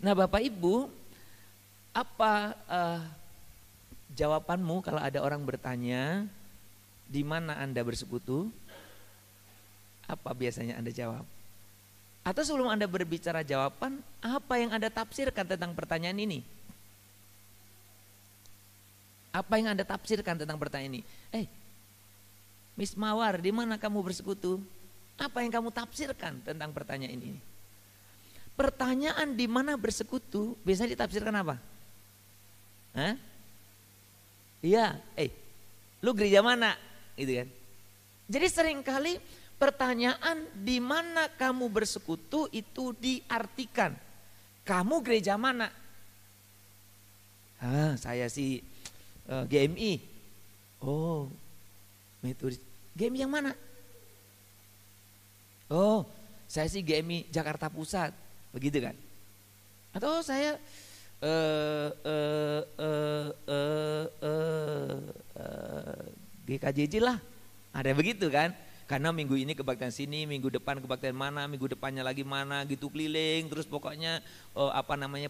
Nah Bapak Ibu, apa jawabanmu kalau ada orang bertanya, di mana Anda bersekutu? Apa biasanya Anda jawab? Atau sebelum Anda berbicara jawaban, apa yang Anda tafsirkan tentang pertanyaan ini? Apa yang Anda tafsirkan tentang pertanyaan ini? Miss Mawar, di mana kamu bersekutu? Apa yang kamu tafsirkan tentang pertanyaan ini? Pertanyaan di mana bersekutu biasanya ditafsirkan apa? Hah? Iya, lu gereja mana? Gitu kan. Jadi seringkali pertanyaan di mana kamu bersekutu itu diartikan. Kamu gereja mana? Saya sih GMI. Oh, metodis. GMI yang mana? Oh, saya sih GMI Jakarta Pusat. Begitu kan? Atau saya GKJJ lah. Ada begitu kan? Karena minggu ini kebaktian sini, minggu depan kebaktian mana, minggu depannya lagi mana, gitu keliling. Terus pokoknya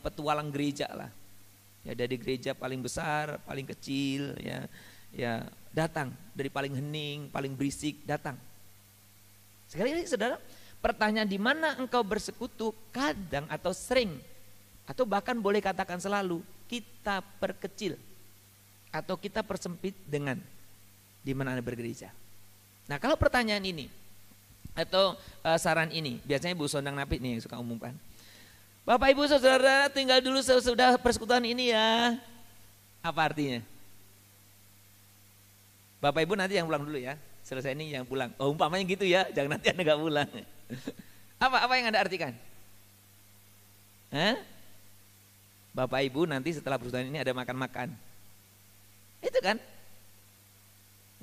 petualang gereja lah. Ya dari gereja paling besar, paling kecil, ya datang. Dari paling hening, paling berisik, datang. Sekali lagi saudara, pertanyaan di mana engkau bersekutu kadang atau sering, atau bahkan boleh katakan selalu, kita perkecil. Atau kita persempit dengan di mana Anda bergereja. Nah kalau pertanyaan ini atau saran ini, biasanya Bu Sondang Napit nih yang suka umumkan. Bapak Ibu Saudara tinggal dulu sesudah persekutuan ini ya. Apa artinya? Bapak Ibu nanti yang pulang dulu ya. Selesai ini yang pulang. Oh umpamanya gitu ya, jangan nanti Anda gak pulang. Apa yang Anda artikan? Bapak Ibu nanti setelah persekutuan ini ada makan-makan. Itu kan?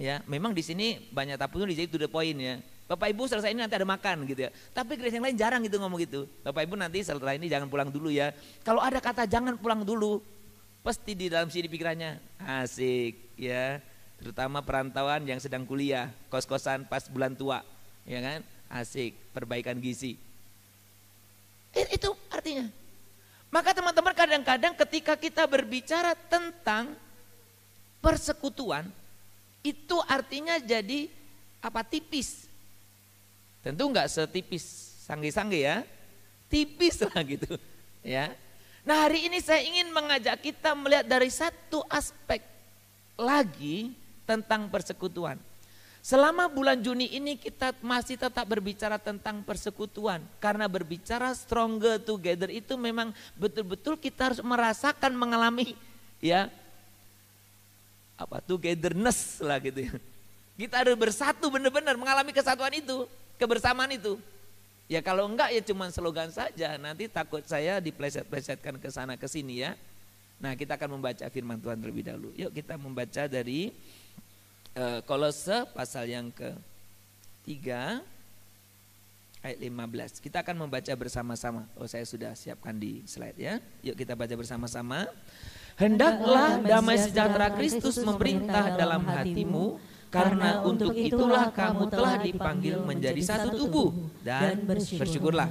Ya, memang di sini banyak tapu di situ the point ya. Bapak Ibu selesai ini nanti ada makan gitu ya. Tapi gereja yang lain jarang gitu ngomong gitu. Bapak Ibu nanti setelah ini jangan pulang dulu ya. Kalau ada kata jangan pulang dulu, pasti di dalam sini pikirannya asik ya. Terutama perantauan yang sedang kuliah, kos-kosan pas bulan tua, ya kan? Asik, perbaikan gizi. Itu artinya. Maka teman-teman kadang-kadang ketika kita berbicara tentang persekutuan, itu artinya jadi tipis. Tentu enggak setipis sangge-sangge ya. Tipis lah gitu ya. Nah hari ini saya ingin mengajak kita melihat dari satu aspek lagi tentang persekutuan. Selama bulan Juni ini kita masih tetap berbicara tentang persekutuan. Karena berbicara stronger together itu memang betul-betul kita harus merasakan, mengalami ya togetherness lah gitu ya. Kita harus bersatu benar-benar mengalami kesatuan itu, kebersamaan itu. Ya kalau enggak ya cuma slogan saja, nanti takut saya dipleset-plesetkan ke sana ke sini ya. Nah kita akan membaca firman Tuhan terlebih dahulu. Yuk kita membaca dari Kolose pasal yang ke-3 ayat 15. Kita akan membaca bersama-sama. Oh saya sudah siapkan di slide ya. Yuk kita baca bersama-sama. Hendaklah damai sejahtera Kristus memerintah dalam hatimu, karena untuk itulah kamu telah dipanggil menjadi satu tubuh dan bersyukurlah.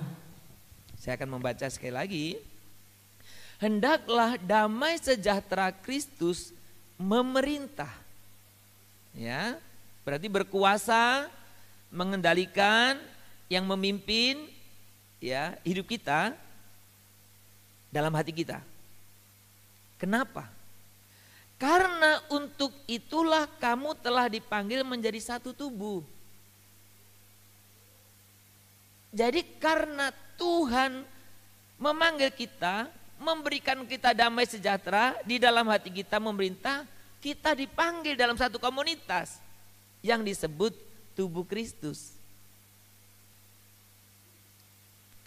Saya akan membaca sekali lagi. Hendaklah damai sejahtera Kristus memerintah. Ya, berarti berkuasa, mengendalikan, yang memimpin ya hidup kita dalam hati kita. Kenapa? Karena untuk itulah kamu telah dipanggil menjadi satu tubuh. Jadi karena Tuhan memanggil kita, memberikan kita damai sejahtera, di dalam hati kita memerintah, kita dipanggil dalam satu komunitas yang disebut tubuh Kristus.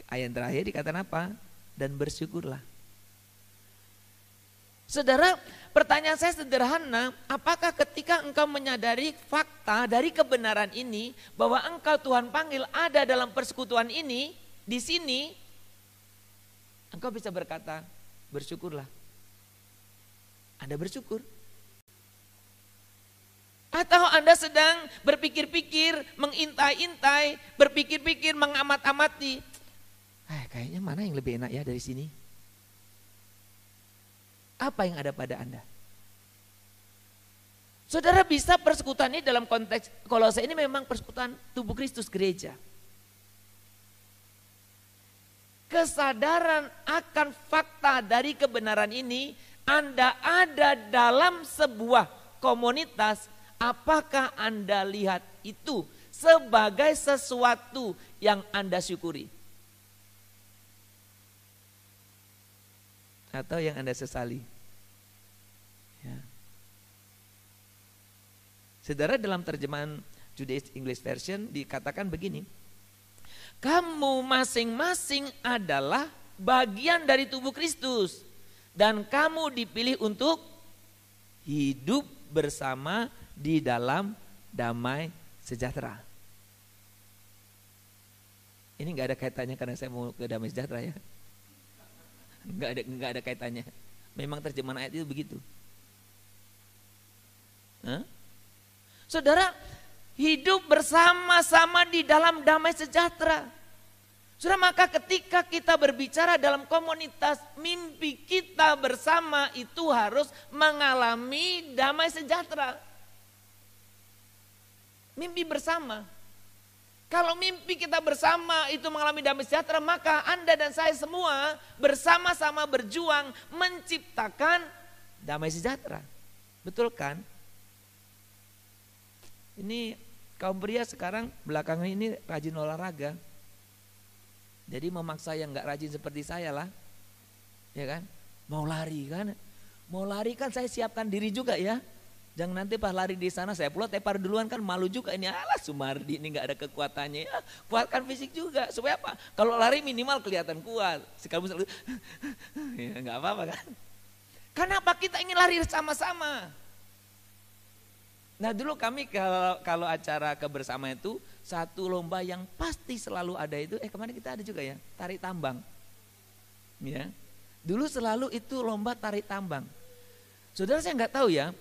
Ayat terakhir dikatakan apa? Dan bersyukurlah. Saudara, pertanyaan saya sederhana, apakah ketika engkau menyadari fakta dari kebenaran ini, bahwa engkau Tuhan panggil ada dalam persekutuan ini, di sini, engkau bisa berkata, bersyukurlah. Anda bersyukur? Atau Anda sedang berpikir-pikir, mengintai-intai, berpikir-pikir, mengamat-amati. Kayaknya mana yang lebih enak ya dari sini? apa yang ada pada Anda? Saudara, bisa persekutuan ini dalam konteks Kolose ini memang persekutuan tubuh Kristus, gereja. Kesadaran akan fakta dari kebenaran ini, Anda ada dalam sebuah komunitas, apakah Anda lihat itu sebagai sesuatu yang Anda syukuri? Atau yang Anda sesali? Ya. Saudara, dalam terjemahan Judaism English Version dikatakan begini. Kamu masing-masing adalah bagian dari tubuh Kristus. Dan kamu dipilih untuk hidup bersama di dalam damai sejahtera. Ini gak ada kaitannya karena saya mau ke damai sejahtera ya. Gak ada kaitannya. Memang terjemahan ayat itu begitu. Hah? Saudara, hidup bersama-sama di dalam damai sejahtera. Saudara, maka ketika kita berbicara dalam komunitas, mimpi kita bersama itu harus mengalami damai sejahtera. Mimpi bersama. Kalau mimpi kita bersama itu mengalami damai sejahtera, maka Anda dan saya semua bersama-sama berjuang menciptakan damai sejahtera. Betul kan? Ini kaum pria sekarang belakangan ini rajin olahraga. Jadi memaksa yang gak rajin seperti saya lah. Ya kan? Mau lari kan? Mau lari kan saya siapkan diri juga ya. Jangan nanti pas lari di sana saya pula tepar duluan kan malu juga. Ini alah Sumardi ini gak ada kekuatannya. Ya, kuatkan fisik juga. Supaya apa? Kalau lari minimal kelihatan kuat. Sekali ya gak apa-apa kan? Kenapa kita ingin lari sama-sama? Nah dulu kami kalau acara kebersamaan itu satu lomba yang pasti selalu ada itu, kemarin kita ada juga ya, tarik tambang. Ya, dulu selalu itu lomba tarik tambang. Saudara, saya nggak tahu ya,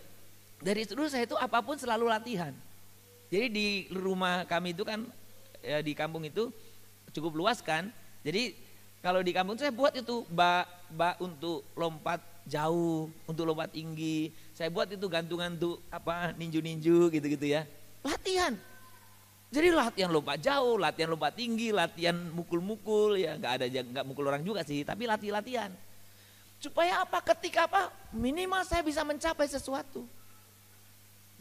dari dulu saya itu apapun selalu latihan. Jadi di rumah kami itu kan, ya di kampung itu cukup luas kan. Jadi kalau di kampung itu saya buat itu bak untuk lompat jauh, untuk lompat tinggi. Saya buat itu gantungan tuh ninju-ninju gitu-gitu ya. Latihan. Jadi latihan lompat jauh, latihan lompat tinggi, latihan mukul-mukul ya, nggak mukul orang juga sih, tapi latihan. Supaya apa? Ketika minimal saya bisa mencapai sesuatu.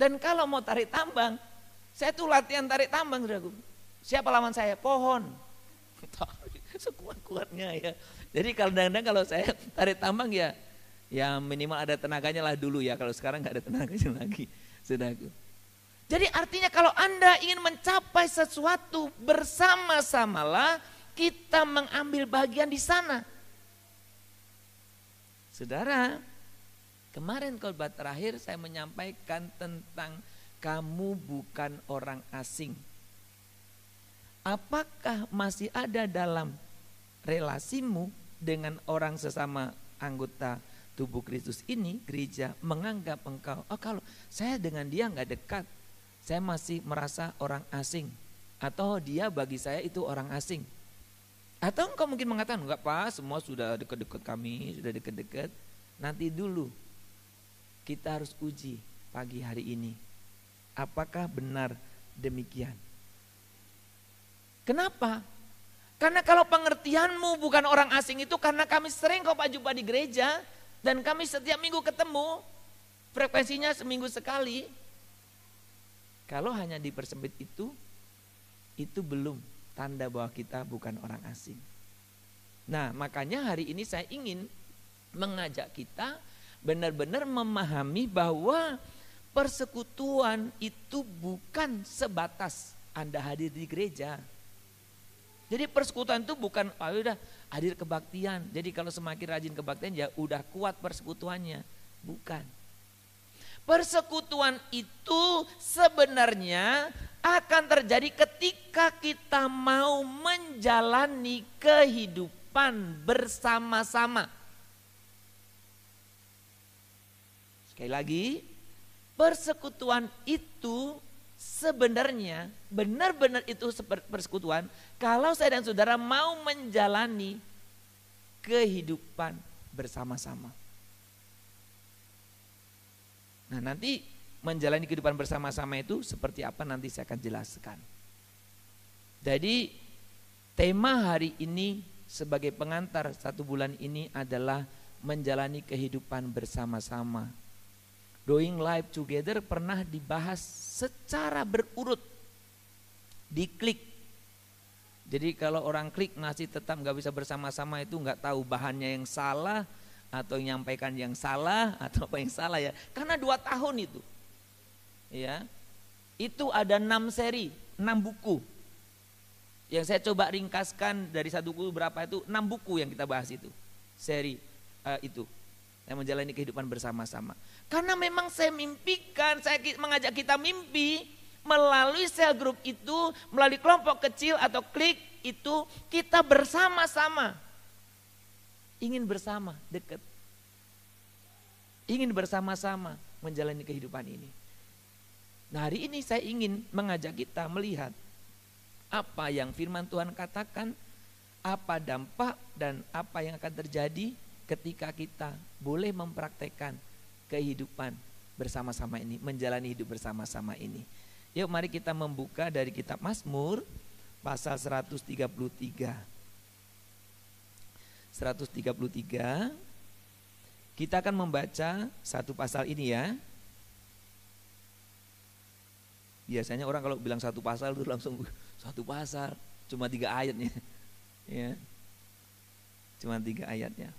Dan kalau mau tarik tambang, saya tuh latihan tarik tambang, saudaraku. Siapa lawan saya? Pohon. Sekuat-kuatnya ya. Jadi kadang-kadang kalau saya tarik tambang ya minimal ada tenaganya lah dulu ya. Kalau sekarang nggak ada tenaganya lagi, saudaraku. Jadi artinya kalau Anda ingin mencapai sesuatu, bersama-samalah kita mengambil bagian di sana. Saudara, kemarin khotbah terakhir saya menyampaikan tentang kamu bukan orang asing. Apakah masih ada dalam relasimu dengan orang sesama anggota tubuh Kristus ini, gereja, menganggap engkau, kalau saya dengan dia nggak dekat, saya masih merasa orang asing, atau dia bagi saya itu orang asing. Atau engkau mungkin mengatakan, enggak Pak, semua sudah dekat-dekat kami, sudah dekat-dekat. Nanti dulu kita harus uji pagi hari ini, apakah benar demikian? Kenapa? Karena kalau pengertianmu bukan orang asing itu karena kami sering kok jumpa di gereja dan kami setiap minggu ketemu, frekuensinya seminggu sekali. Kalau hanya dipersempit itu belum tanda bahwa kita bukan orang asing. Nah, makanya hari ini saya ingin mengajak kita benar-benar memahami bahwa persekutuan itu bukan sebatas Anda hadir di gereja. Jadi persekutuan itu bukan udah hadir kebaktian. Jadi kalau semakin rajin kebaktian ya udah kuat persekutuannya. Bukan. Persekutuan itu sebenarnya akan terjadi ketika kita mau menjalani kehidupan bersama-sama. Sekali lagi, persekutuan itu sebenarnya benar-benar itu persekutuan kalau saya dan saudara mau menjalani kehidupan bersama-sama. Nah, nanti menjalani kehidupan bersama-sama itu seperti apa nanti saya akan jelaskan. Jadi tema hari ini sebagai pengantar 1 bulan ini adalah menjalani kehidupan bersama-sama. Doing life together pernah dibahas secara berurut, diklik. Jadi kalau orang klik masih tetap nggak bisa bersama-sama itu nggak tahu bahannya yang salah atau menyampaikan yang salah atau apa yang salah ya. Karena 2 tahun itu, ya itu ada 6 seri, 6 buku. Yang saya coba ringkaskan dari 1 buku berapa itu 6 buku yang kita bahas itu seri itu yang menjalani kehidupan bersama-sama. Karena memang saya mimpikan, saya mengajak kita mimpi. Melalui sel grup itu, melalui kelompok kecil atau klik itu kita bersama-sama. Ingin bersama, dekat. Ingin bersama-sama menjalani kehidupan ini. Nah, hari ini saya ingin mengajak kita melihat apa yang firman Tuhan katakan, apa dampak dan apa yang akan terjadi ketika kita boleh mempraktekkan kehidupan bersama-sama ini, menjalani hidup bersama-sama ini. Yuk mari kita membuka dari kitab Mazmur pasal 133. 133. Kita akan membaca satu pasal ini ya. Biasanya orang kalau bilang satu pasal itu langsung satu pasal, cuma 3 ayatnya. Ya. Cuma 3 ayatnya.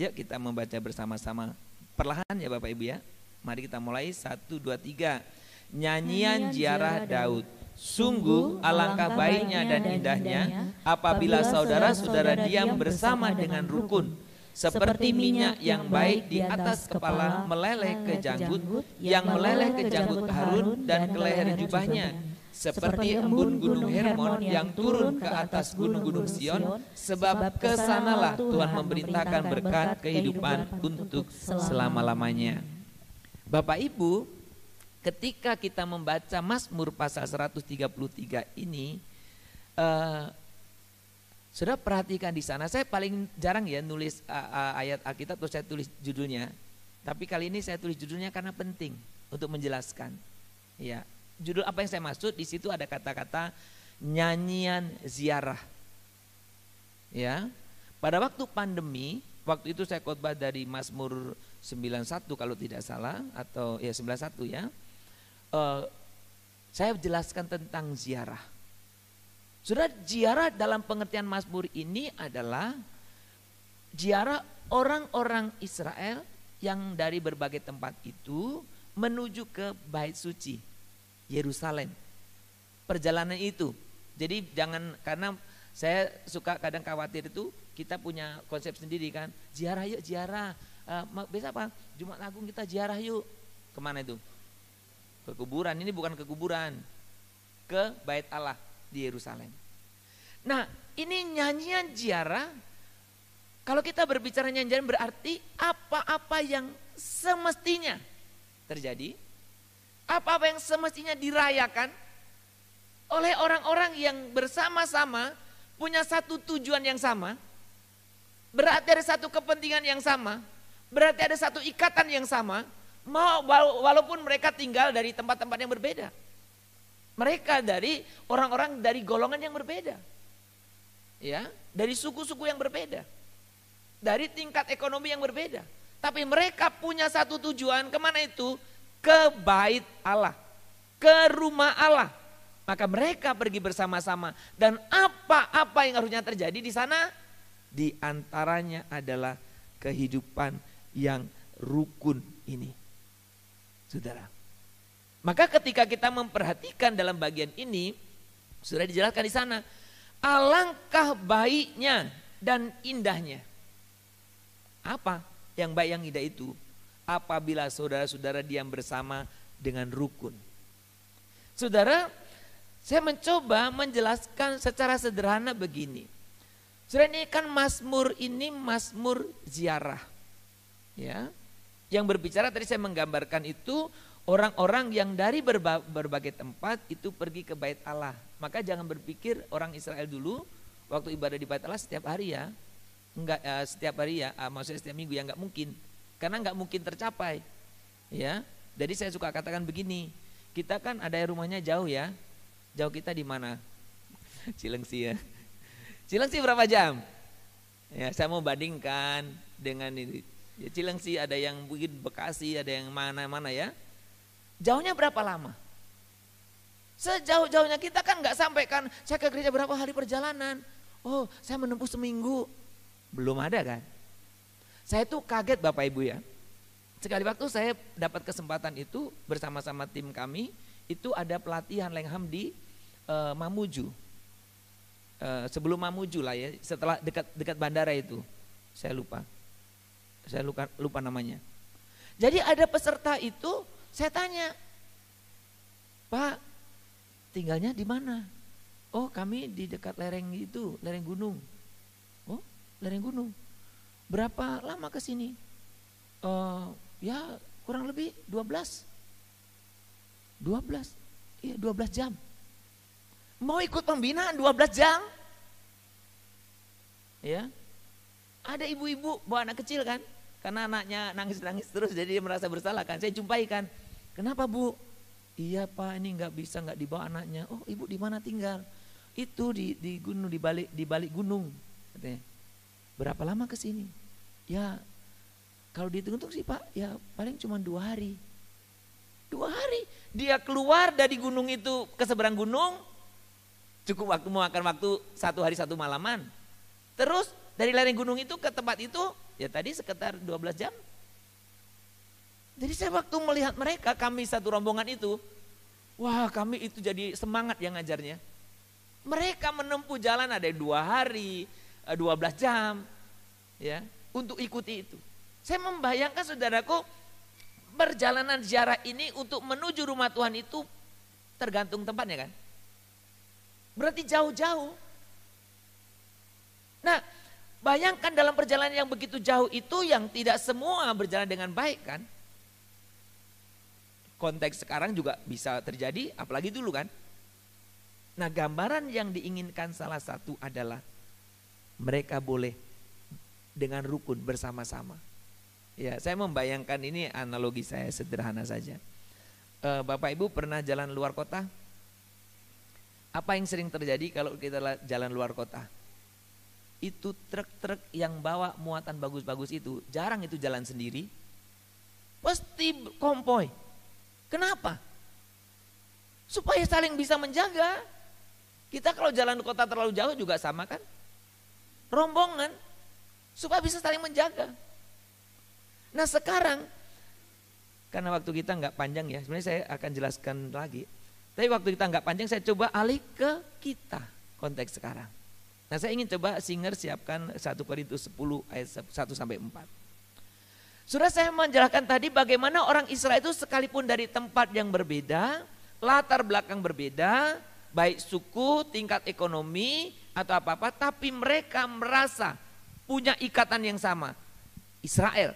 Yuk kita membaca bersama-sama. Perlahan ya Bapak Ibu ya. Mari kita mulai 1, 2, 3. Nyanyian ziarah Daud. Sungguh alangkah baiknya dan indahnya apabila saudara-saudara diam bersama dengan rukun. Seperti minyak yang baik di atas kepala meleleh ke janggut, yang meleleh ke janggut Harun dan ke leher jubahnya. Seperti embun gunung Hermon yang turun ke atas gunung-gunung Sion, sebab kesanalah Tuhan memerintahkan berkat kehidupan untuk selama-lamanya. Bapak Ibu, ketika kita membaca Mazmur pasal 133 ini, sudah perhatikan di sana. Saya paling jarang ya nulis ayat Alkitab terus saya tulis judulnya. Tapi kali ini saya tulis judulnya karena penting untuk menjelaskan. Ya, judul apa yang saya maksud di situ ada kata-kata nyanyian ziarah. Ya, pada waktu pandemi, waktu itu saya khotbah dari Mazmur 91 kalau tidak salah atau ya 91 ya. Saya jelaskan tentang ziarah. Sudah ziarah dalam pengertian Mazmur ini adalah ziarah orang-orang Israel yang dari berbagai tempat itu menuju ke Bait Suci, Yerusalem. Perjalanan itu. Jadi jangan, karena saya suka kadang khawatir itu kita punya konsep sendiri kan. Ziarah yuk ziarah. Biasa apa? Jumat Agung kita ziarah yuk. Kemana itu? Ke kuburan. Ini bukan ke kuburan, ke Bait Allah di Yerusalem. Nah, ini nyanyian ziarah. Kalau kita berbicara nyanyian berarti apa-apa yang semestinya terjadi, apa-apa yang semestinya dirayakan oleh orang-orang yang bersama-sama punya satu tujuan yang sama, berarti ada satu kepentingan yang sama, berarti ada satu ikatan yang sama. Walaupun mereka tinggal dari tempat-tempat yang berbeda. Mereka dari orang-orang dari golongan yang berbeda. Ya, dari suku-suku yang berbeda. Dari tingkat ekonomi yang berbeda. Tapi mereka punya satu tujuan, kemana itu? Ke Bait Allah. Ke rumah Allah. Maka mereka pergi bersama-sama. Dan apa-apa yang harusnya terjadi di sana? Di antaranya adalah kehidupan yang rukun ini. Saudara, maka ketika kita memperhatikan dalam bagian ini, sudah dijelaskan di sana, alangkah baiknya dan indahnya. Apa yang baik yang indah itu? Apabila saudara-saudara diam bersama dengan rukun. Saudara, saya mencoba menjelaskan secara sederhana begini. Saudara, ini kan Mazmur ini Mazmur ziarah. Ya. Yang berbicara tadi saya menggambarkan itu orang-orang yang dari berbagai tempat itu pergi ke Bait Allah. Maka jangan berpikir orang Israel dulu waktu ibadah di Bait Allah setiap hari ya. Enggak setiap hari ya, maksudnya setiap minggu ya, enggak mungkin. Karena enggak mungkin tercapai. Ya. Jadi saya suka katakan begini, kita kan ada yang rumahnya jauh ya. Jauh kita di mana? Cilengsi ya. Cilengsi berapa jam? Ya, saya mau bandingkan dengan ini. Ya, Cilengsi ada yang mungkin Bekasi, ada yang mana-mana ya. Jauhnya berapa lama? Sejauh-jauhnya kita kan nggak sampaikan saya ke gereja berapa hari perjalanan. Oh, saya menempuh seminggu. Belum ada kan? Saya tuh kaget Bapak Ibu ya. Sekali waktu saya dapat kesempatan itu bersama-sama tim kami, itu ada pelatihan Lengham di Mamuju. Sebelum Mamuju lah ya, setelah dekat bandara itu. Saya lupa namanya. Jadi ada peserta itu, saya tanya, Pak, tinggalnya di mana? Oh, kami di dekat lereng itu, lereng gunung. Oh, lereng gunung. Berapa lama ke sini? Ya kurang lebih 12 jam. Mau ikut pembinaan 12 jam? Ya. Ada ibu-ibu bawa anak kecil kan? Karena anaknya nangis-nangis terus jadi dia merasa bersalah kan. Saya jumpai kan. Kenapa Bu? Iya Pak, ini nggak bisa nggak dibawa anaknya. Oh, Ibu di mana tinggal? Itu di gunung, di balik gunung. Katanya. Berapa lama ke sini? Ya kalau dihitung-hitung sih Pak, ya paling cuma 2 hari. 2 hari. Dia keluar dari gunung itu ke seberang gunung, cukup waktu memakan waktu 1 hari 1 malaman. Terus dari lereng gunung itu ke tempat itu, ya tadi sekitar 12 jam. Jadi saya waktu melihat mereka, kami satu rombongan itu, wah kami itu jadi semangat yang ngajarnya. Mereka menempuh jalan ada 2 hari, 12 jam, ya untuk ikuti itu. Saya membayangkan saudaraku, perjalanan ziarah ini untuk menuju rumah Tuhan itu tergantung tempatnya kan. Berarti jauh-jauh. Nah, bayangkan dalam perjalanan yang begitu jauh itu yang tidak semua berjalan dengan baik kan. Konteks sekarang juga bisa terjadi, apalagi dulu kan. Nah, gambaran yang diinginkan salah satu adalah mereka boleh dengan rukun bersama-sama. Ya, saya membayangkan ini analogi saya sederhana saja. Bapak Ibu pernah jalan luar kota? Apa yang sering terjadi kalau kita jalan luar kota? Itu truk-truk yang bawa muatan bagus-bagus itu, jarang itu jalan sendiri. Pasti konvoy. Kenapa? Supaya saling bisa menjaga. Kita kalau jalan kota terlalu jauh juga sama kan? Rombongan. Supaya bisa saling menjaga. Nah sekarang, karena waktu kita nggak panjang ya, sebenarnya saya akan jelaskan lagi. Tapi waktu kita nggak panjang, saya coba alih ke kita konteks sekarang. Nah saya ingin coba Singer siapkan 1 Korintus 10 ayat 1 sampai 4. Sudah saya menjelaskan tadi bagaimana orang Israel itu sekalipun dari tempat yang berbeda, latar belakang berbeda, baik suku, tingkat ekonomi atau apa-apa, tapi mereka merasa punya ikatan yang sama, Israel,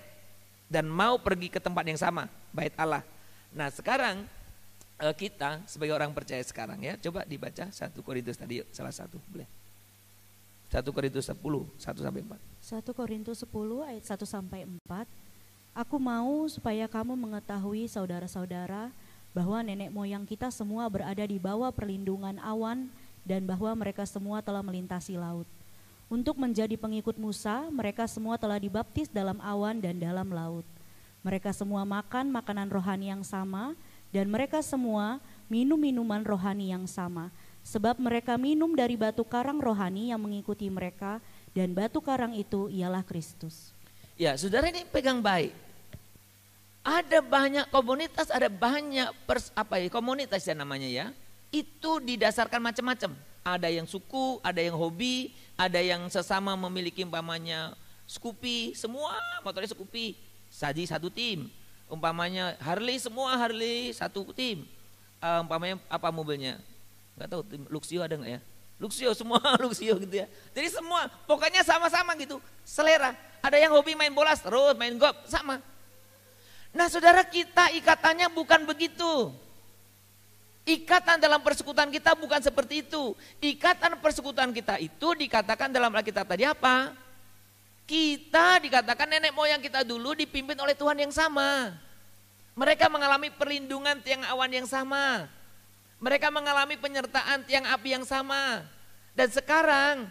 dan mau pergi ke tempat yang sama, Bait Allah. Nah sekarang kita sebagai orang percaya sekarang ya, coba dibaca 1 Korintus tadi salah satu boleh. 1 Korintus 10 1 sampai 4. 1 Korintus 10 ayat 1 sampai 4. Aku mau supaya kamu mengetahui saudara-saudara bahwa nenek moyang kita semua berada di bawah perlindungan awan dan bahwa mereka semua telah melintasi laut. Untuk menjadi pengikut Musa, mereka semua telah dibaptis dalam awan dan dalam laut. Mereka semua makan makanan rohani yang sama dan mereka semua minum minuman rohani yang sama. Sebab mereka minum dari batu karang rohani yang mengikuti mereka dan batu karang itu ialah Kristus. Ya, saudara ini pegang baik. Ada banyak komunitas, ada banyak komunitas ya namanya ya. Itu didasarkan macam-macam. Ada yang suku, ada yang hobi, ada yang sesama memiliki umpamanya Scoopy, semua motornya Scoopy, Saji satu tim. Umpamanya Harley, semua Harley satu tim. Umpamanya apa mobilnya? Enggak tahu, Luxio ada enggak ya? Luxio, semua Luxio gitu ya. Jadi semua pokoknya sama-sama gitu, selera. Ada yang hobi main bola terus, main golf, sama. Nah saudara, kita ikatannya bukan begitu. Ikatan dalam persekutuan kita bukan seperti itu. Ikatan persekutuan kita itu dikatakan dalam Alkitab tadi apa? Kita dikatakan nenek moyang kita dulu dipimpin oleh Tuhan yang sama. Mereka mengalami perlindungan tiang awan yang sama. Mereka mengalami penyertaan tiang api yang sama. Dan sekarang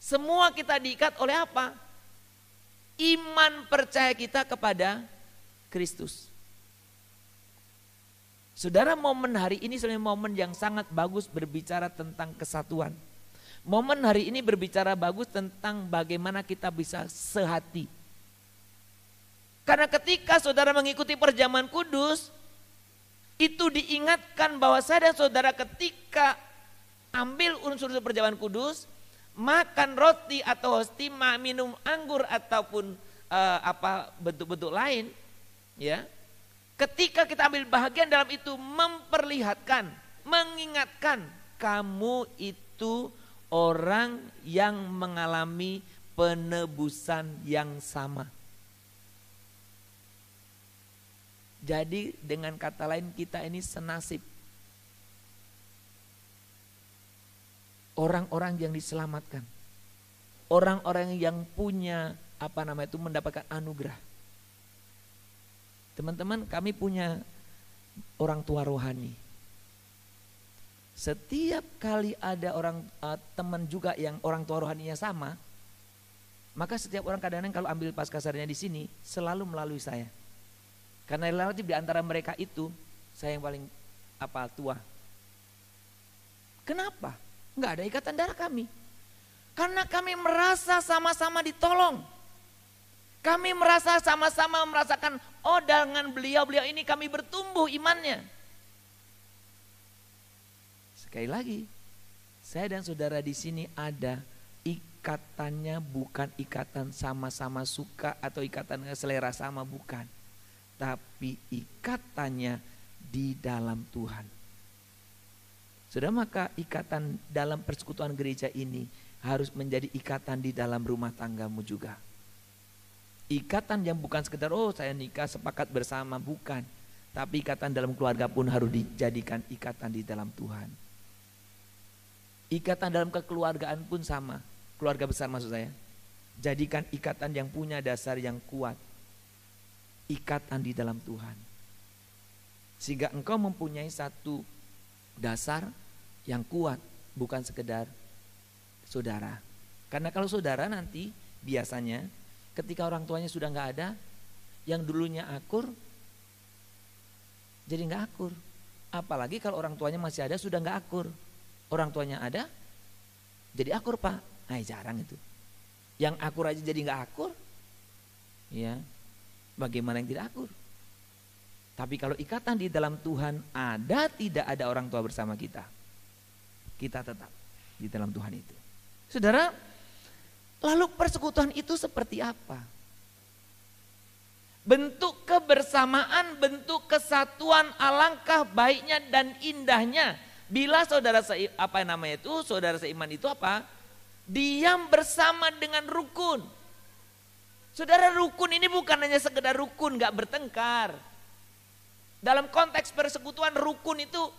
semua kita diikat oleh apa? Iman percaya kita kepada Kristus. Saudara, momen hari ini sebenarnya momen yang sangat bagus berbicara tentang kesatuan. Momen hari ini berbicara bagus tentang bagaimana kita bisa sehati. Karena ketika saudara mengikuti perjamuan kudus, itu diingatkan bahwa saya dan saudara ketika ambil unsur-unsur perjamuan kudus, makan roti atau hostima, minum anggur ataupun bentuk-bentuk lain, ya. Ketika kita ambil bahagian dalam itu memperlihatkan, mengingatkan kamu itu orang yang mengalami penebusan yang sama. Jadi dengan kata lain kita ini senasib. Orang-orang yang diselamatkan. Orang-orang yang punya mendapatkan anugerah. Teman-teman, kami punya orang tua rohani. Setiap kali ada orang teman juga yang orang tua rohaninya sama, maka setiap orang kadang-kadang kalau ambil Paskah-Sarjana di sini selalu melalui saya. Karena relatif di antara mereka itu saya yang paling tua. Kenapa? Enggak ada ikatan darah kami. Karena kami merasa sama-sama ditolong. Kami merasa sama-sama merasakan, oh dengan beliau-beliau ini kami bertumbuh imannya. Sekali lagi, saya dan saudara di sini ada ikatannya, bukan ikatan sama-sama suka atau ikatan selera sama, bukan. Tapi ikatannya di dalam Tuhan. Sudah, maka ikatan dalam persekutuan gereja ini harus menjadi ikatan di dalam rumah tanggamu juga. Ikatan yang bukan sekedar saya nikah sepakat bersama, bukan. Tapi ikatan dalam keluarga pun harus dijadikan ikatan di dalam Tuhan. Ikatan dalam kekeluargaan pun sama. Keluarga besar maksud saya. Jadikan ikatan yang punya dasar yang kuat. Ikatan di dalam Tuhan. Sehingga engkau mempunyai satu dasar yang kuat, bukan sekedar saudara. Karena kalau saudara nanti biasanya ketika orang tuanya sudah nggak ada, yang dulunya akur jadi nggak akur. Apalagi kalau orang tuanya masih ada sudah nggak akur. Orang tuanya ada jadi akur, Pak. Jarang itu. Yang akur aja jadi nggak akur, ya. Bagaimana yang tidak akur? Tapi kalau ikatan di dalam Tuhan ada, tidak ada orang tua bersama kita, kita tetap di dalam Tuhan itu. Saudara, lalu persekutuan itu seperti apa? Bentuk kebersamaan, bentuk kesatuan, alangkah baiknya dan indahnya bila saudara saudara seiman itu apa? Diam bersama dengan rukun. Saudara, rukun ini bukan hanya sekedar rukun, gak bertengkar. Dalam konteks persekutuan rukun itu,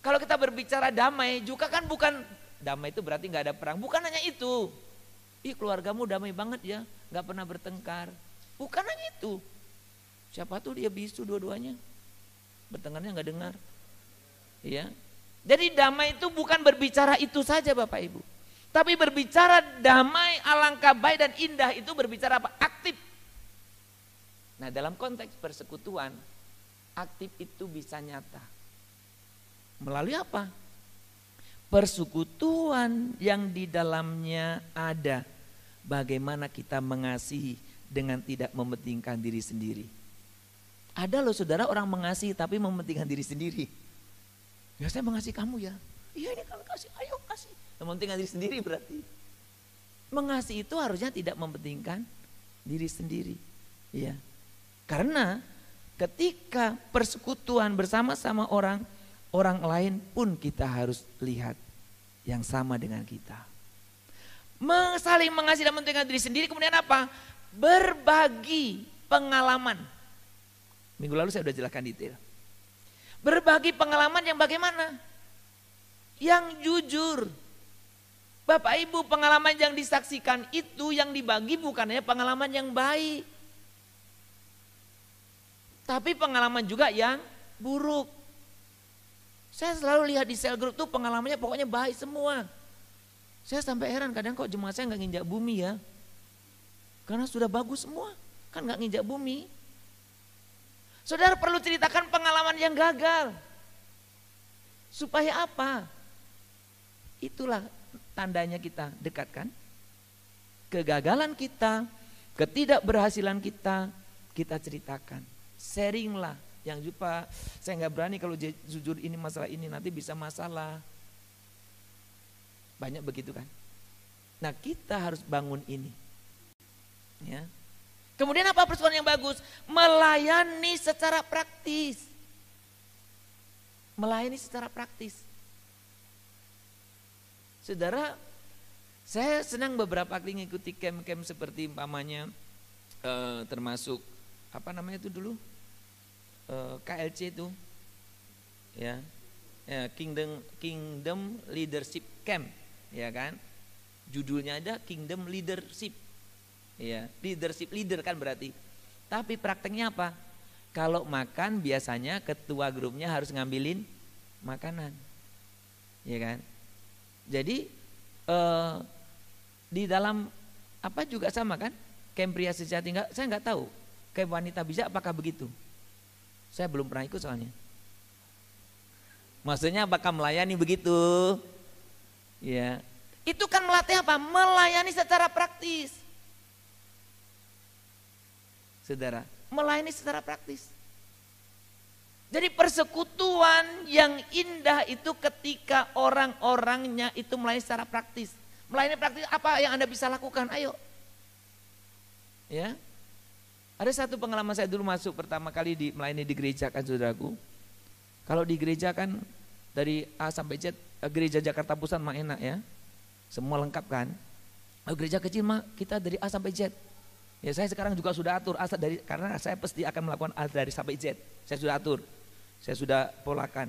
kalau kita berbicara damai juga kan bukan, damai itu berarti gak ada perang. Bukan hanya itu. Keluargamu damai banget ya, gak pernah bertengkar. Bukan hanya itu. Siapa tuh dia bisu dua-duanya. Bertengkarnya gak dengar. Ya. Jadi damai itu bukan berbicara itu saja Bapak Ibu. Tapi berbicara damai, alangkah baik dan indah itu berbicara apa? Aktif. Nah, dalam konteks persekutuan, aktif itu bisa nyata. Melalui apa? Persekutuan yang di dalamnya ada bagaimana kita mengasihi dengan tidak mementingkan diri sendiri. Ada loh saudara orang mengasihi tapi mementingkan diri sendiri. Ya saya mengasihi kamu ya. Iya ini kalau kasih, ayo kasih. Mementingkan diri sendiri berarti. Mengasihi itu harusnya tidak mementingkan diri sendiri. Ya. Karena ketika persekutuan bersama-sama orang lain pun kita harus lihat yang sama dengan kita. Saling mengasihi dan mementingkan diri sendiri, kemudian apa? Berbagi pengalaman. Minggu lalu saya sudah jelaskan detail. Berbagi pengalaman yang bagaimana? Yang jujur. Bapak Ibu, pengalaman yang disaksikan itu yang dibagi bukan hanya pengalaman yang baik. Tapi pengalaman juga yang buruk. Saya selalu lihat di sel group tuh pengalamannya pokoknya baik semua. Saya sampai heran kadang kok jemaat saya nggak nginjak bumi ya. Karena sudah bagus semua, kan nggak nginjak bumi. Saudara perlu ceritakan pengalaman yang gagal. Supaya apa? Itulah tandanya kita dekatkan. Kegagalan kita, ketidakberhasilan kita, kita ceritakan. Sharinglah. Yang lupa, saya nggak berani kalau jujur ini masalah ini, nanti bisa masalah. Banyak begitu kan. Nah kita harus bangun ini. Ya. Kemudian apa persekutuan yang bagus? Melayani secara praktis. Melayani secara praktis. Saudara, saya senang beberapa kali mengikuti camp-camp seperti umpamanya termasuk apa namanya itu dulu? KLC itu. Ya. Kingdom Leadership Camp, ya kan? Judulnya ada Kingdom Leadership. Ya, leadership leader kan berarti. Tapi prakteknya apa? Kalau makan biasanya ketua grupnya harus ngambilin makanan. Ya kan? Jadi di dalam apa juga sama kan? Camp pria sejati saya nggak tahu. Camp wanita bisa apakah begitu? Saya belum pernah ikut soalnya. Maksudnya apakah melayani begitu? Ya. Itu kan melatih apa? Melayani secara praktis. Saudara, melayani secara praktis. Jadi persekutuan yang indah itu ketika orang-orangnya itu melayani secara praktis. Melayani praktis apa yang Anda bisa lakukan? Ayo. Ya. Ada satu pengalaman saya dulu masuk pertama kali melayani di gereja kan saudaraku. Kalau di gereja kan dari A sampai Z, gereja Jakarta Pusat mah enak ya. Semua lengkap kan. Gereja kecil mah kita dari A sampai Z. Ya saya sekarang juga sudah atur karena saya pasti akan melakukan A dari sampai Z. Saya sudah atur. Saya sudah polakan.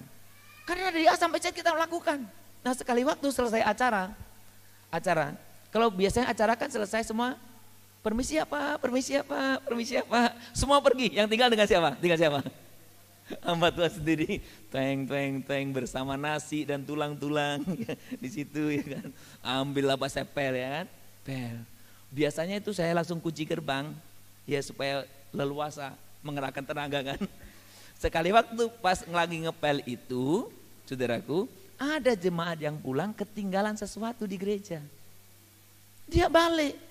Karena dari A sampai Z kita lakukan. Nah sekali waktu selesai acara. Kalau biasanya acara kan selesai semua. Permisi apa, semua pergi. Yang tinggal dengan siapa? Hamba Tuhan sendiri, teng bersama nasi dan tulang-tulang di situ ya kan. Ambil apa saya pel ya kan, pel. Biasanya itu saya langsung kunci gerbang ya supaya leluasa mengerahkan tenaga kan. Sekali waktu pas lagi ngepel itu, saudaraku, ada jemaat yang pulang ketinggalan sesuatu di gereja. Dia balik.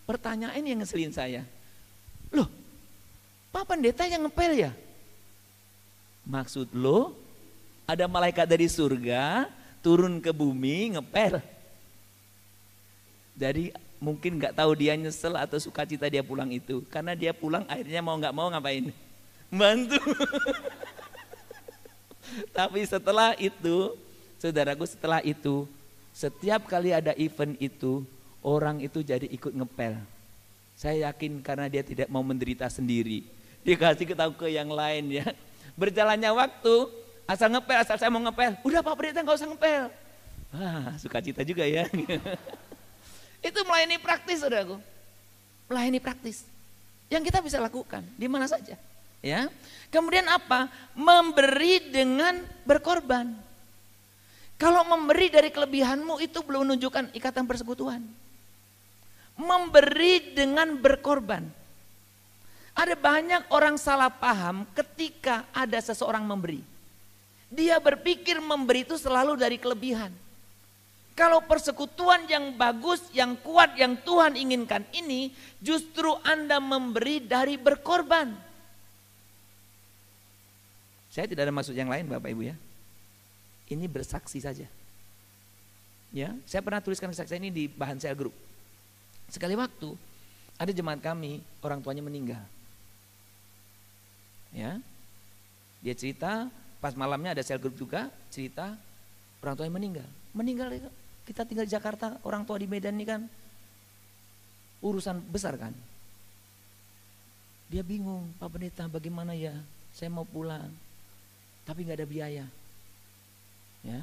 Pertanyaan yang ngeselin saya. Loh, Pak Pendeta yang ngepel ya? Maksud lo ada malaikat dari surga turun ke bumi ngepel. Jadi mungkin gak tahu dia nyesel atau sukacita dia pulang itu. Karena dia pulang akhirnya mau gak mau ngapain? Bantu. Tapi setelah itu, saudaraku setiap kali ada event itu, orang itu jadi ikut ngepel. Saya yakin karena dia tidak mau menderita sendiri. Dia kasih tahu ke yang lain ya. Berjalannya waktu, asal saya mau ngepel. Udah Pak Pendeta gak usah ngepel. Sukacita juga ya. Itu melayani praktis saudaraku. Melayani praktis. Yang kita bisa lakukan di mana saja. Ya. Kemudian apa? Memberi dengan berkorban. Kalau memberi dari kelebihanmu itu belum menunjukkan ikatan persekutuan. Memberi dengan berkorban. Ada banyak orang salah paham ketika ada seseorang memberi. Dia berpikir memberi itu selalu dari kelebihan. Kalau persekutuan yang bagus, yang kuat, yang Tuhan inginkan ini, justru Anda memberi dari berkorban. Saya tidak ada maksud yang lain Bapak Ibu ya. Ini bersaksi saja. Ya, saya pernah tuliskan kesaksian ini di bahan sel grup. Sekali waktu ada jemaat kami, orang tuanya meninggal. Ya. Dia cerita, pas malamnya ada sel grup juga, cerita orang tuanya meninggal. Meninggal kita tinggal di Jakarta, orang tua di Medan ini kan urusan besar kan. Dia bingung, Pak Pendeta bagaimana ya? Saya mau pulang. Tapi nggak ada biaya. Ya.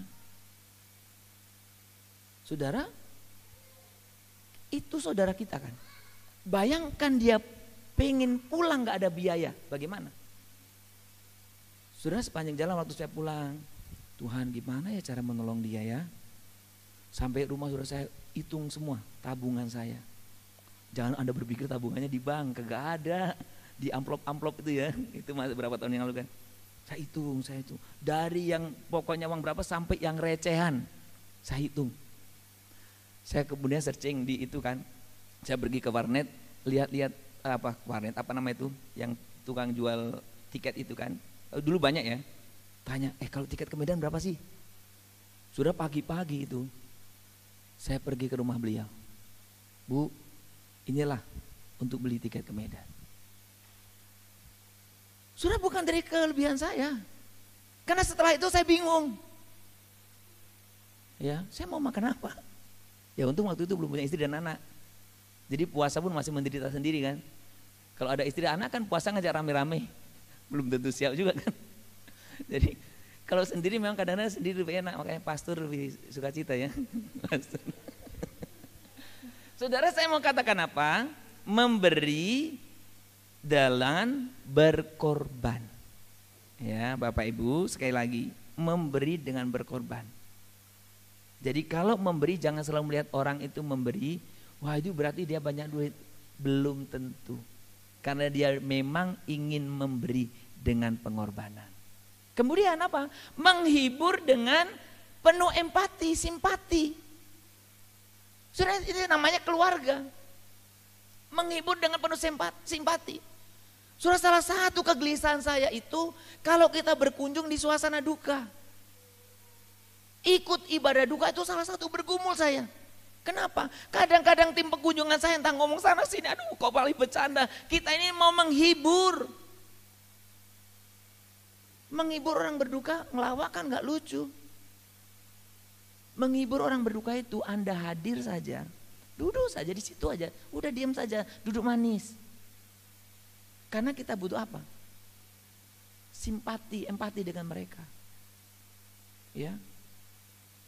Saudara, itu saudara kita kan. Bayangkan dia pengen pulang gak ada biaya, bagaimana? Saudara, sepanjang jalan waktu saya pulang, Tuhan gimana ya cara menolong dia ya. Sampai rumah saudara, saya hitung semua tabungan saya. Jangan Anda berpikir tabungannya di bank, kagak ada. Di amplop-amplop itu ya, itu masih berapa tahun yang lalu kan. Saya hitung. Dari yang pokoknya uang berapa sampai yang recehan, saya hitung. Saya kemudian searching di itu kan. Saya pergi ke warnet, lihat-lihat warnet apa nama itu, yang tukang jual tiket itu kan. Dulu banyak ya. Tanya, kalau tiket ke Medan berapa sih? Sudah pagi-pagi itu. Saya pergi ke rumah beliau. Bu, inilah untuk beli tiket ke Medan. Sudah bukan dari kelebihan saya. Karena setelah itu saya bingung. Ya, saya mau makan apa? Ya untung waktu itu belum punya istri dan anak. Jadi puasa pun masih menderita sendiri kan. Kalau ada istri dan anak kan puasa ngajak rame-rame. Belum tentu siap juga kan. Jadi kalau sendiri memang kadang-kadang sendiri lebih enak, makanya pastor lebih suka cita ya. Saudara, saya mau katakan apa? Memberi dengan berkorban. Ya, Bapak Ibu, sekali lagi, memberi dengan berkorban. Jadi kalau memberi jangan selalu melihat orang itu memberi, wah itu berarti dia banyak duit. Belum tentu. Karena dia memang ingin memberi dengan pengorbanan. Kemudian apa? Menghibur dengan penuh empati, simpati. Sudah itu namanya keluarga. Menghibur dengan penuh simpati. Sudah salah satu kegelisahan saya itu kalau kita berkunjung di suasana duka. Ikut ibadah duka itu salah satu bergumul saya. Kenapa? Kadang-kadang tim pengunjungan saya entah ngomong sana sini, aduh kok paling bercanda. Kita ini mau menghibur. Menghibur orang berduka, ngelawak kan gak lucu. Menghibur orang berduka itu Anda hadir saja, duduk saja di situ aja, udah diam saja, duduk manis. Karena kita butuh apa? Simpati, empati dengan mereka. Ya.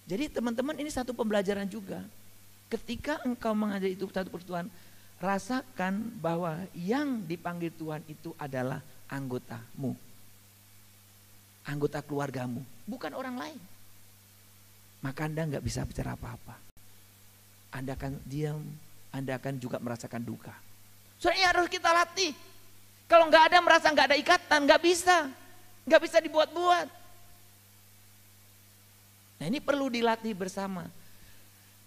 Jadi teman-teman ini satu pembelajaran juga. Ketika engkau mengajari itu satu persatuan, rasakan bahwa yang dipanggil Tuhan itu adalah anggotamu. Anggota keluargamu, bukan orang lain. Maka Anda nggak bisa bicara apa-apa. Anda akan diam, Anda akan juga merasakan duka. Soalnya harus kita latih. Kalau nggak ada merasa nggak ada ikatan, nggak bisa dibuat-buat. Nah ini perlu dilatih bersama.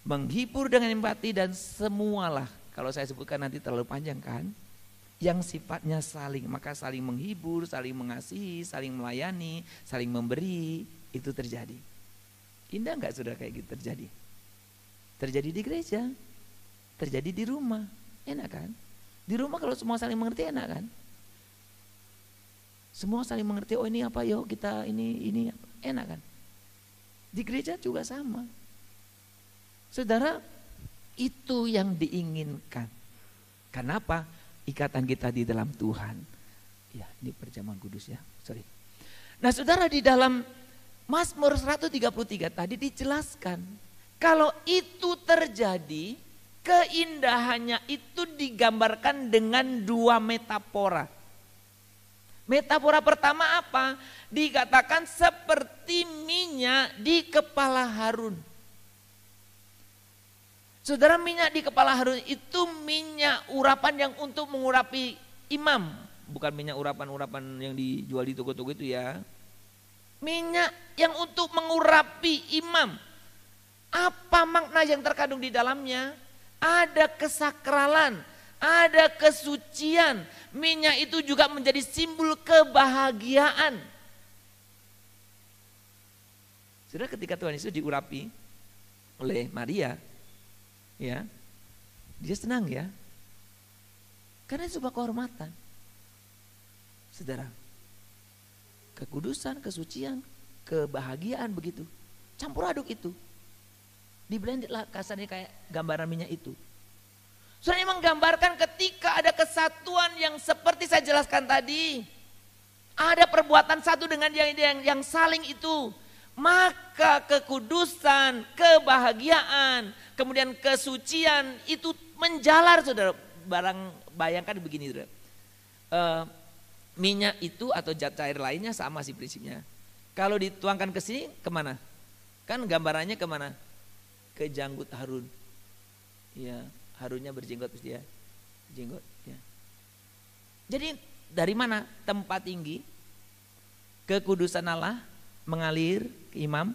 Menghibur dengan empati dan semualah. Kalau saya sebutkan nanti terlalu panjang kan. Yang sifatnya saling, maka saling menghibur, saling mengasihi, saling melayani, saling memberi, itu terjadi. Indah enggak saudara kayak gitu terjadi? Terjadi di gereja, terjadi di rumah, enak kan? Di rumah kalau semua saling mengerti enak kan? Semua saling mengerti, oh ini apa yuk kita ini enak kan? Di gereja juga sama. Saudara, itu yang diinginkan. Kenapa? Ikatan kita di dalam Tuhan. Ya, ini perjamuan kudus ya. Sorry. Nah, saudara, di dalam Mazmur 133 tadi dijelaskan kalau itu terjadi, keindahannya itu digambarkan dengan dua metafora. Metafora pertama apa? Dikatakan seperti minyak di kepala Harun. Saudara, minyak di kepala Harun itu minyak urapan yang untuk mengurapi imam. Bukan minyak urapan-urapan yang dijual di toko-toko itu ya. Minyak yang untuk mengurapi imam. Apa makna yang terkandung di dalamnya? Ada kesakralan, ada kesucian. Minyak itu juga menjadi simbol kebahagiaan. Saudara, ketika Tuhan Yesus diurapi oleh Maria, ya, dia senang ya, karena itu sebuah kehormatan. Saudara, kekudusan, kesucian, kebahagiaan begitu, campur aduk itu, diblended lah kasarnya kayak gambaran minyak itu. Saudara, menggambarkan ketika ada kesatuan yang seperti saya jelaskan tadi, ada perbuatan satu dengan yang saling itu. Maka kekudusan, kebahagiaan, kemudian kesucian itu menjalar, saudara. Bayangkan begini, saudara. minyak itu atau zat cair lainnya sama sih prinsipnya. Kalau dituangkan ke sini kemana? Kan gambarannya kemana? Ke janggut Harun. Ya, Harunnya berjenggot pasti ya. Jenggot ya. Jadi dari mana? Tempat tinggi kekudusan Allah mengalir ke imam.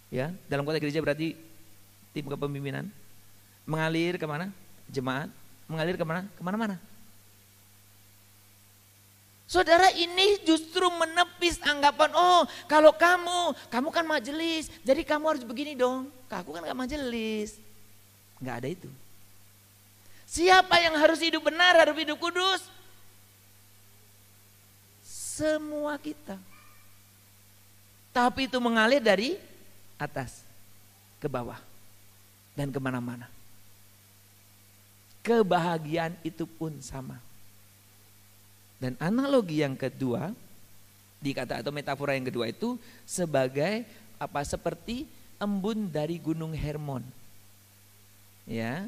Ya, dalam konteks gereja berarti tim kepemimpinan. Mengalir kemana? Jemaat. Mengalir kemana? Kemana-mana. Saudara, ini justru menepis anggapan, oh kalau kamu kan majelis, jadi kamu harus begini dong. Aku kan gak majelis. Gak ada itu. Siapa yang harus hidup benar, harus hidup kudus? Semua kita. Tapi itu mengalir dari atas ke bawah dan kemana-mana. Kebahagiaan itu pun sama. Dan analogi yang kedua, dikata atau metafora yang kedua itu sebagai apa? Seperti embun dari Gunung Hermon. Ya.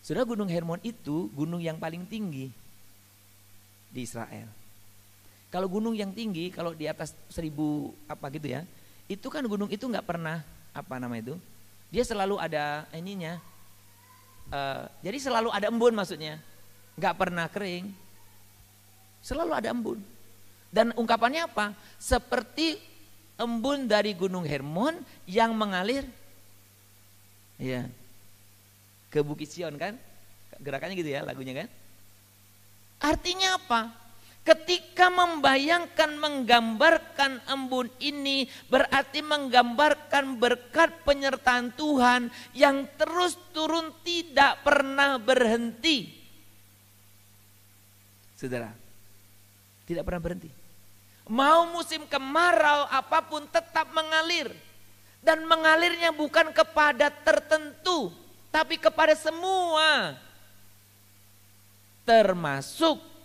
Saudara, Gunung Hermon itu gunung yang paling tinggi di Israel. Kalau gunung yang tinggi, kalau di atas 1000 apa gitu ya, itu kan gunung itu nggak pernah apa nama itu, dia selalu ada ininya, jadi selalu ada embun maksudnya, nggak pernah kering, selalu ada embun. Dan ungkapannya apa? Seperti embun dari Gunung Hermon yang mengalir, ya, ke Bukit Sion kan, gerakannya gitu ya lagunya kan. Artinya apa? Ketika membayangkan, menggambarkan embun ini berarti menggambarkan berkat penyertaan Tuhan yang terus turun tidak pernah berhenti. Saudara, tidak pernah berhenti. Mau musim kemarau apapun tetap mengalir. Dan mengalirnya bukan kepada tertentu, tapi kepada semua. Termasuk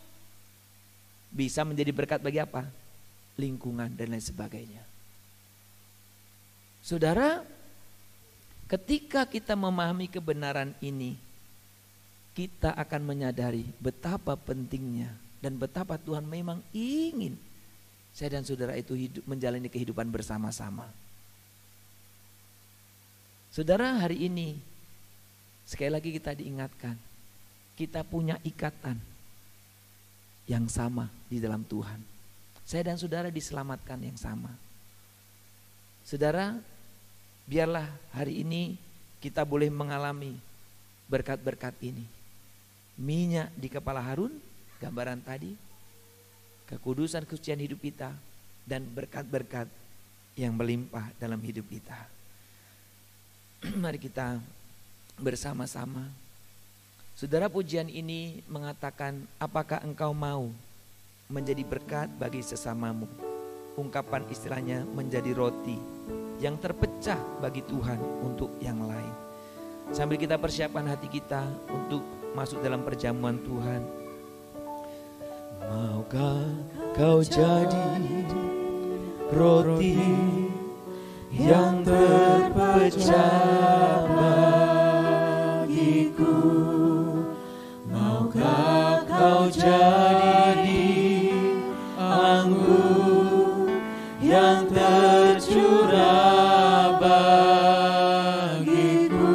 bisa menjadi berkat bagi apa? Lingkungan dan lain sebagainya. Saudara, ketika kita memahami kebenaran ini, kita akan menyadari betapa pentingnya dan betapa Tuhan memang ingin saya dan saudara itu hidup menjalani kehidupan bersama-sama. Saudara, hari ini sekali lagi kita diingatkan, kita punya ikatan yang sama di dalam Tuhan. Saya dan saudara diselamatkan yang sama. Saudara, biarlah hari ini kita boleh mengalami berkat-berkat ini. Minyak di kepala Harun, gambaran tadi, kekudusan kesucian hidup kita, dan berkat-berkat yang melimpah dalam hidup kita. Mari kita bersama-sama. Saudara, pujian ini mengatakan, apakah engkau mau menjadi berkat bagi sesamamu? Ungkapan istilahnya menjadi roti yang terpecah bagi Tuhan untuk yang lain. Sambil kita persiapkan hati kita untuk masuk dalam perjamuan Tuhan. Maukah kau jadi roti yang terpecah bagiku? Maukah kau jadi anggur yang tercurah bagiku?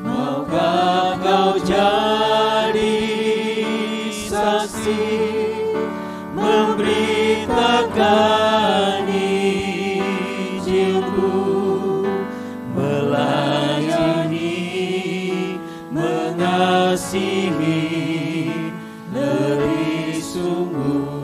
Maukah kau jadi saksi memberitakan Injilku, melayani, mengasihi lebih sungguh?